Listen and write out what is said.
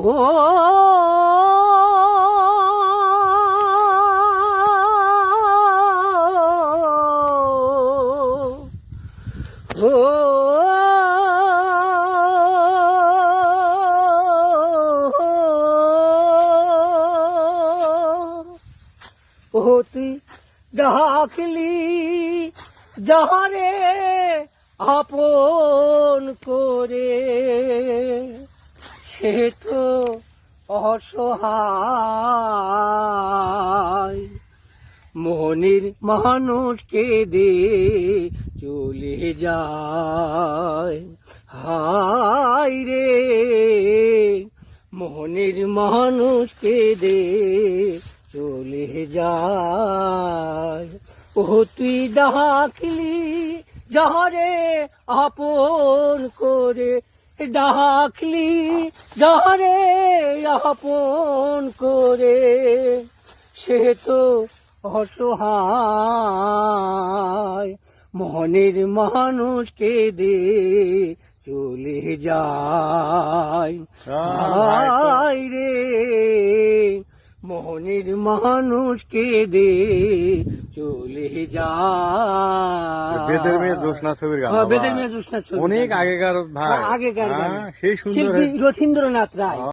ও ও তুই ডাকলি যাহারে আপন করে, সে তো অসহায়। মনের মানুষকে দে চলে যায়, হায় রে মনের মানুষকে দে চলে যায়। ও তুই ডাকলি যাহারে আপন করে, ডাকলি যাহারে আপন করে, সে তো অসহায়। মনের মানুষকে দে চলে যায়, হায় রে মনের মানুষকে দে চলে যায়। বেদের মেয়ে জ্যোৎস্না ছবির গান, বেদের মেয়ে জ্যোৎস্না ছবি, অনেক আগেকার ভাই, আগেকার গান, সেই সুন্দর শিল্পী রথীন্দ্রনাথ রায়।